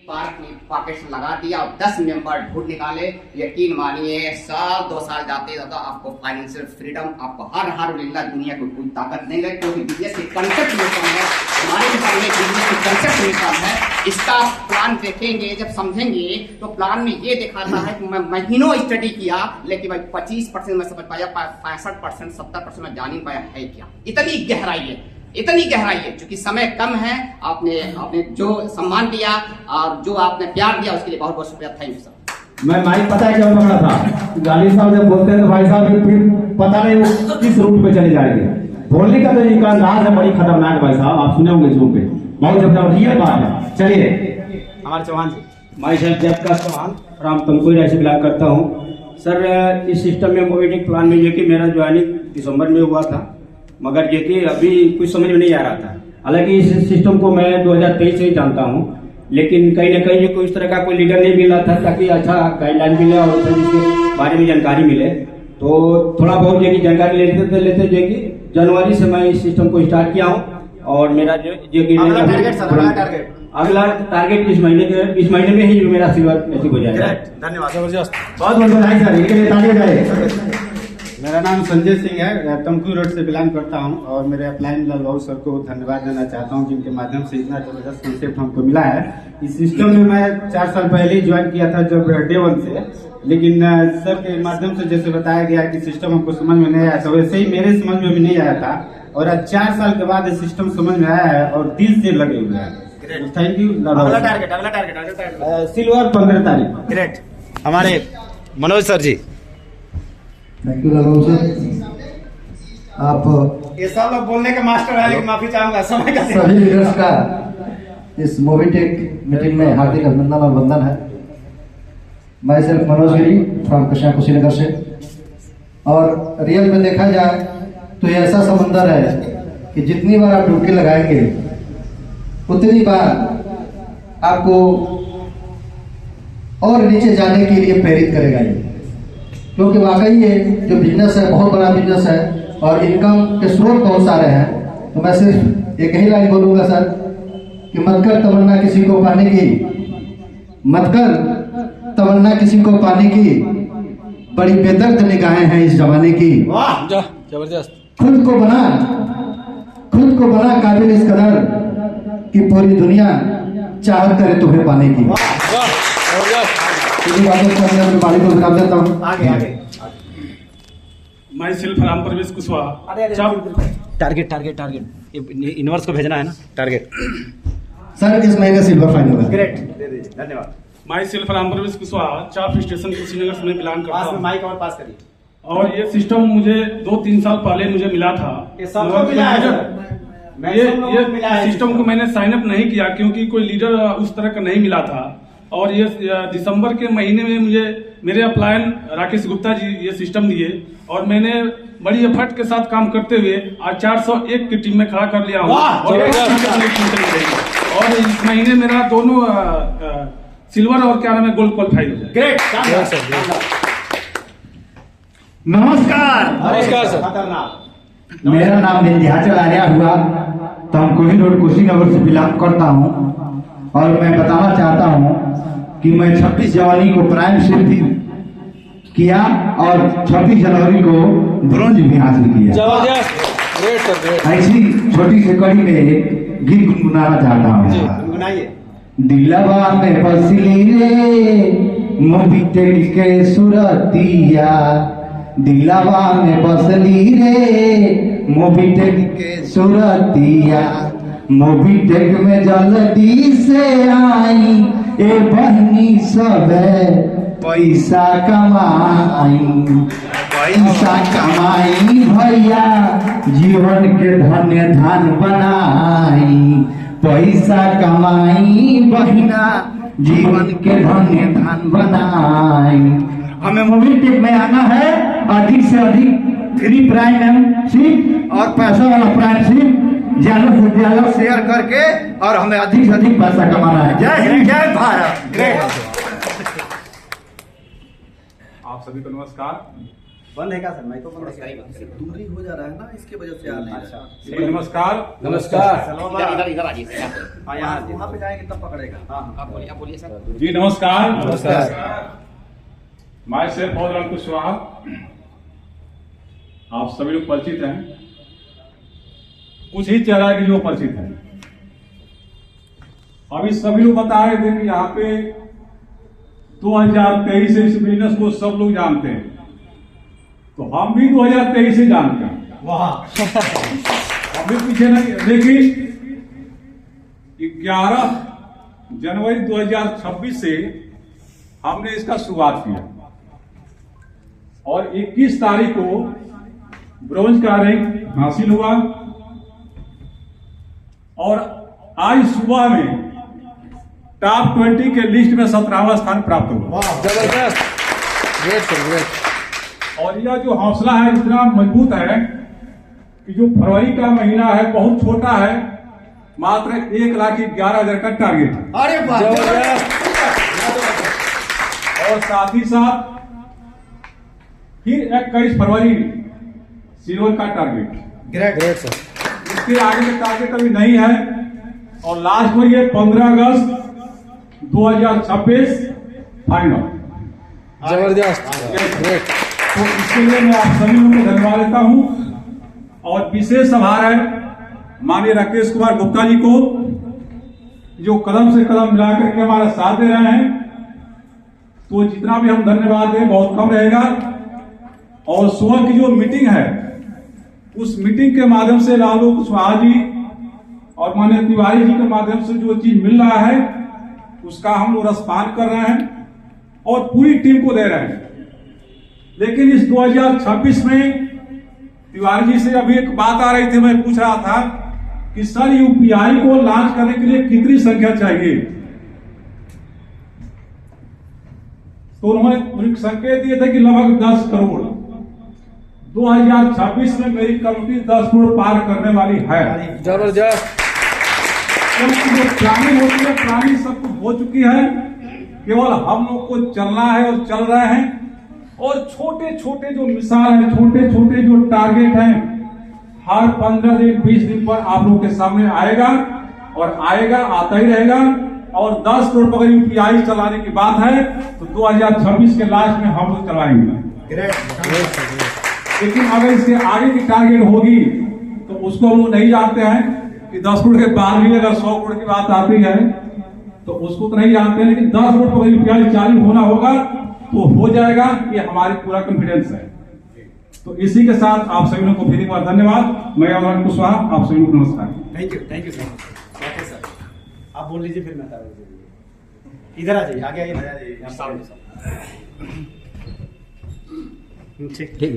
Park में pocket लगा दिया और 10 मेंबर ढूंढ निकाले। यकीन मानिए साल 2 साल जाते जाते आपको फाइनेंशियल फ्रीडम, आपको हर दुनिया को कोई ताकत नहीं है, क्योंकि बिजनेस के कंसेप्ट में कम है। हमारे हिसाब में बिजनेस के कंसेप्ट में कम है। इसका प्लान देखेंगे, जब समझेंगे तो प्लान में ये दिखाता है कि मैं महीनों स्टडी किया, लेकिन भाई 25% में समझ पाया, 65% 70% में जान नहीं पाया है क्या। इतनी गहराई है, क्योंकि समय कम है। आपने जो सम्मान दिया और जो आपने प्यार दिया उसके लिए बहुत बहुत शुक्रिया। Thank you sir. मैं माइक पता है क्यों पकड़ा था, गाली साहब जब बोलते हैं तो भाई साहब फिर पता नहीं वो किस रूट पे चले जाएंगे। बोलने का तो इनका अंदाज है बड़ी खतरनाक भाई साहब, आप सुने होंगे इस रूट पे, बहुत जब रियल बात है। चलिए हमारे चौहान जी। माई सेल्फ जयप्रकाश चौहान, राम तमकुई राय से बिलोंग करता हूँ। सर इस सिस्टम में मोबिटेक प्लान में जो कि मेरा ज्वाइनिंग दिसंबर में हुआ था, मगर जो कि अभी कुछ समझ में नहीं आ रहा था। हालांकि इस सिस्टम को मैं 2023 से ही जानता हूँ, लेकिन कहीं ना कहीं कोई इस तरह का कोई लीडर नहीं मिल रहा था ताकि अच्छा गाइडलाइन मिले और इसके बारे में जानकारी मिले। तो थोड़ा बहुत जो कि जानकारी लेते जो कि जनवरी से मैं इस सिस्टम को स्टार्ट किया हूँ और मेरा जो कि अगला टारगेट इस महीने में ही जो मेरा सिल्वर अचीव हो जाएगा। धन्यवाद, जबरदस्त, बहुत बधाई सर, इनके लिए तालियां जाए। मेरा नाम संजय सिंह है, तमकुई रोड से बिलोंग करता हूं और मेरे अपलाइन लाल बाबू सर को धन्यवाद देना चाहता हूं, जिनके माध्यम से इतना जबरदस्त कंसेप्ट हमको मिला है। इस सिस्टम में मैं 4 साल पहले ही ज्वाइन किया था, जब डे 1 से, लेकिन सर के माध्यम से जैसे बताया गया कि सिस्टम हमको समझ में नहीं आया था, वैसे ही मेरे समझ में भी नहीं आया था और आज 4 साल के बाद ये सिस्टम समझ में आया है और दिल से लगे हुए हैं। Thank you. अगला टारगेट सिल्वर 15 तारीख। ग्रेट। हमारे Manoj sir ji. Thank you Lalu sir. आप ये सब लोग बोलने के मास्टर है, लेकिन माफी चाहूंगा समय का। सभी लीडर्स का इस मोबिटेक मीटिंग में हार्दिक अभिनंदन और वंदन है। मैं सिर्फ मनोज गिरी फ्रॉम कृष्णा कुशीनगर से। और रियल में देखा जाए तो ये ऐसा समंदर है कि जितनी बार आप डुबकी लगाएंगे उतनी बार आपको और नीचे जाने के लिए प्रेरित करेगा ये, क्योंकि वाकई ये जो बिजनेस है बहुत बड़ा बिजनेस है और इनकम के स्रोत बहुत सारे हैं। तो मैं सिर्फ एक ही लाइन बोलूंगा सर कि मत कर तमन्ना किसी को पाने की, मत कर तमन्ना किसी को पाने की, बड़ी बेदर्द निगाहें हैं इस जमाने की। वाह जबरदस्त। खुद को बना काबिल इस कदर कि पूरी दुनिया चाहत करे तुम्हें पाने की। मैं सिर्फ राम प्रवेश कुशवाहा। टारगेट यूनिवर्स को भेजना है ना टारगेट। सर इस महीने सिल्वर फाइनल है। ग्रेट, धन्यवाद। मैं सिर्फ राम प्रवेश कुशवाहा, चाप स्टेशन कुशीनगर से बिलोंग करता हूँ। माइक और पास करिए। और ये सिस्टम मुझे 2-3 साल पहले मुझे मिला था। ये सिस्टम को मैंने साइन अप नहीं किया क्योंकि कोई लीडर उस तरह का नहीं मिला था। और ये दिसंबर के महीने में मुझे मेरे अपलायन राकेश गुप्ता जी ये सिस्टम दिए और मैंने बड़ी एफर्ट के साथ काम करते हुए आज 401 की टीम में खड़ा कर लिया हूँ। और इस महीने मेरा दोनों सिल्वर और क्या नाम है गोल्ड क्वालिफाई हो जाए। ग्रेट। नमस्कार सर। मेरा नाम विंध्याचल आर्या हुआ, तमकुई रोड कुशीनगर से बिलोंग करता हूँ और मैं बताना चाहता हूँ कि मैं 26 जनवरी को प्राइम सिद्धि किया और 26 जनवरी को ब्रोंज भी हासिल किया। ऐसी छोटी सी कड़ी में गीत गुनगुनाना चाहता हूँ। दिलवा में बसली रे मोबिटेक के सुरतिया, दिलवा में बसली रे मोबिटेक के सुरतिया, मोबिटेक में जल्दी से आई ए बहनी सब पैसा कमाई, पैसा कमाई भैया जीवन के धन्य धन बनाई, पैसा कमाई बहिना जीवन के धन्य धन बनाई। हमें मोबिटेक में आना है, अधिक से अधिक फ्री प्राइम मेंबरशिप और पैसा वाला प्राइम शिप ज्यादा से ज्यादा शेयर करके और हमें अधिक से अधिक पैसा कमाना है। जय हिंद, जय भारत। ग्रेट। आप सभी को नमस्कार। बंद है क्या सर? माइक तो बंद है। दूरी हो जा रहा है ना, इसके वजह से आ नहीं अच्छा। रहा। नमस्कार। इधर इधर आ जाइए हाँ यहाँ वहाँ पे जाएंगे तब पकड़ेगा। हाँ आप बोलिए सर। जी नमस्कार। नमस्कार। मैं शेर बहुत कुशवाहा, आप सभी लोग परिचित हैं, कुछ ही चेहरा के जो परिचित हैं। अभी सभी लोग बता रहे थे कि यहाँ पे 2023 से इस बिजनेस को सब लोग जानते हैं, तो हम भी 2023 से जानते हैं। वाह। अभी पीछे नहीं, लेकिन 11 जनवरी 2026 से हमने इसका शुरुआत किया और 21 तारीख को ब्रॉन्ज का रैंक हासिल हुआ और आज सुबह में टॉप 20 के लिस्ट में 17वां स्थान प्राप्त हुआ। जबरदस्त। Great sir, great. और यह जो हौसला है इतना मजबूत है कि जो फरवरी का महीना है बहुत छोटा है, मात्र 1,11,000 का टारगेट है। अरे वाह, जबरदस्त। और साथ ही साथ फिर 21 फरवरी सिल्वर का टारगेट। Great sir. इसके आगे का टारगेट अभी नहीं है और लास्ट में ये 15 अगस्त 2026 फाइनल। जबरदस्त। ग्रेट। तो इसके लिए मैं आप सभी लोगों को धन्यवाद देता हूं और विशेष आभार है माननीय राकेश कुमार गुप्ता जी को, जो कदम से कदम मिलाकर के हमारा साथ दे रहे हैं। तो जितना भी हम धन्यवाद दें बहुत कम रहेगा। और सुबह की जो मीटिंग है उस मीटिंग के माध्यम से लालू कुशवाहा जी और माननीय तिवारी जी के माध्यम से जो चीज मिल रहा है उसका हम लोग रसपान कर रहे हैं और पूरी टीम को दे रहे हैं। लेकिन इस 2026 में तिवारी जी से अभी एक बात आ रही थी, मैं पूछ रहा था कि सर यूपीआई को लॉन्च करने के लिए कितनी संख्या चाहिए, तो उन्होंने संकेत दिए थे कि लगभग 10 करोड़। 2026 में मेरी कमिटी 10 करोड़ पार करने वाली है। जबरदस्त। क्योंकि जो प्लानिंग होती है, प्लानिंग सब कुछ हो चुकी है, केवल हम लोग को चलना है और चल रहे हैं। और छोटे छोटे जो मिसाल है, छोटे छोटे जो टारगेट हैं, हर 15 दिन 20 दिन पर आप लोगों के सामने आएगा और आएगा, आता ही रहेगा। और 10 करोड़ अगर यूपीआई चलाने की बात है तो 2026 के लास्ट में हम लोग चलाएंगे। लेकिन अगर इसके आगे की टारगेट होगी तो उसको हम लोग नहीं जानते हैं कि 10 करोड़ के बाद भी अगर 100 करोड़ की बात आती है तो उसको तो नहीं जानते हैं। लेकिन 10 करोड़ पर यूपीआई चालू होना होगा तो हो जाएगा, ये हमारी पूरा कॉन्फिडेंस है। तो इसी के साथ आप सभी लोगों को फिर एक बार धन्यवाद। मैं अमर कुशवाहा, आप सभी को नमस्कार। Thank you sir. आप बोल लीजिए, फिर मैं इधर आ जाइए, आगे आइए। ठीक है।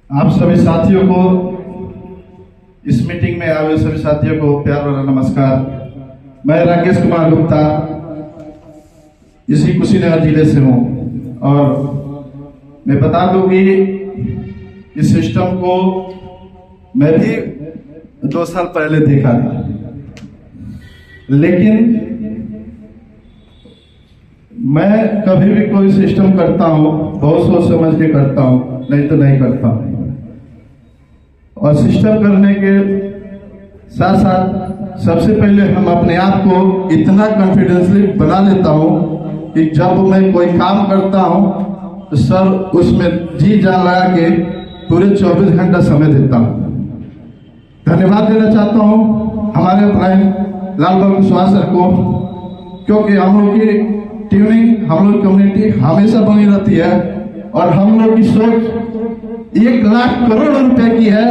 आप सभी साथियों को, इस मीटिंग में आए हुए सभी साथियों को प्यार भरा नमस्कार। मैं राकेश कुमार गुप्ता इसी कुशीनगर जिले से हूँ और मैं बता दूं कि इस सिस्टम को मैं भी 2 साल पहले देखा था, लेकिन मैं कभी भी कोई सिस्टम करता हूँ बहुत सोच समझ के करता हूँ, नहीं तो नहीं करता हूँ। और सिस्टम करने के साथ साथ सबसे पहले हम अपने आप को इतना कॉन्फिडेंसली बना लेता हूँ कि जब मैं कोई काम करता हूँ तो सर उसमें जी जान लगा के पूरे 24 घंटा समय देता हूँ। धन्यवाद देना चाहता हूँ हमारे प्राइम लालबाग कुशवाहा सर को, क्योंकि हम लोग की ट्यूनिंग, हम लोग की कम्युनिटी हमेशा बनी रहती है और हम लोग की सोच 1 लाख करोड़ रुपए की है।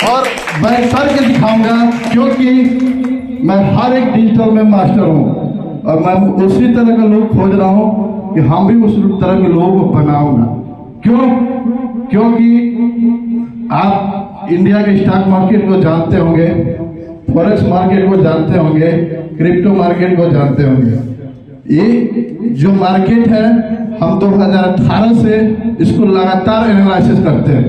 और मैं करके दिखाऊंगा, क्योंकि मैं हर एक डिजिटल में मास्टर हूँ और मैं उसी तरह का लोग खोज रहा हूँ कि हम भी उस तरह के लोगों को बनाऊंगा। क्यों? क्योंकि आप इंडिया के स्टॉक मार्केट को जानते होंगे, फॉरेक्स मार्केट को जानते होंगे, क्रिप्टो मार्केट को जानते होंगे। ये जो मार्केट है हम 2018 से इसको लगातार एनालिसिस करते हैं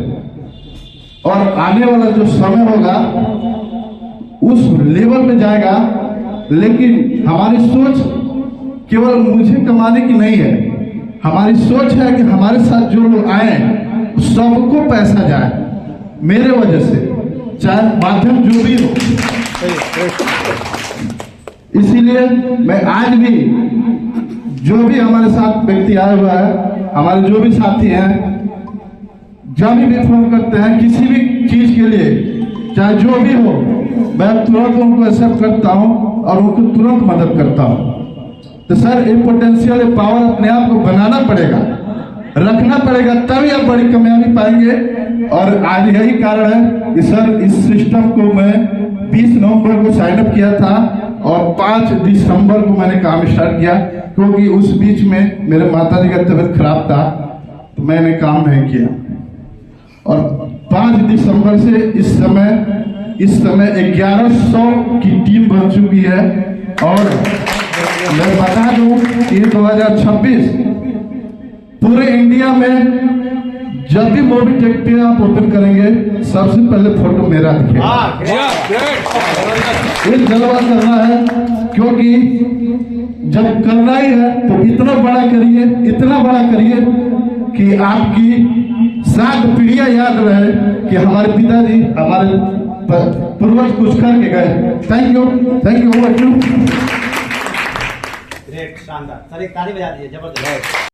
और आने वाला जो समय होगा उस लेवल पे जाएगा। लेकिन हमारी सोच केवल मुझे कमाने की नहीं है, हमारी सोच है कि हमारे साथ जो लोग आए सबको पैसा जाए मेरे वजह से, चाहे माध्यम जो भी हो। इसीलिए मैं आज भी जो भी हमारे साथ व्यक्ति आया हुआ है, हमारे जो भी साथी हैं, जब भी फोन करते हैं किसी भी चीज के लिए, चाहे जो भी हो, मैं तुरंत उनको एक्सेप्ट करता हूं और उनको तुरंत मदद करता हूं। तो सर, ये पोटेंशियल, ये पावर अपने आप को बनाना पड़ेगा, रखना पड़ेगा, तभी आप बड़ी कामयाबी पाएंगे। और आज यही कारण है कि सर इस सिस्टम को मैं 20 नवंबर को साइन अप किया था और 5 दिसंबर को मैंने काम स्टार्ट किया, क्योंकि उस बीच में मेरे माताजी का तबीयत खराब था तो मैंने काम नहीं किया। और 5 दिसंबर से इस समय 1100 की टीम बन चुकी है। और मैं बता दूं कि 2026 पूरे इंडिया में जब भी मोबी टेक पे आप ओपन करेंगे, सबसे पहले फोटो मेरा दिखेगा। ये जलवा करना है, क्योंकि जब करना ही है तो इतना बड़ा करिए कि आपकी 7 पीढ़ियां याद रहे कि हमारे पिताजी, हमारे पूर्वज कुछ करके गए। Thank you over to. Great, शानदार सर, एक ताली बजा दीजिए, जबरदस्त।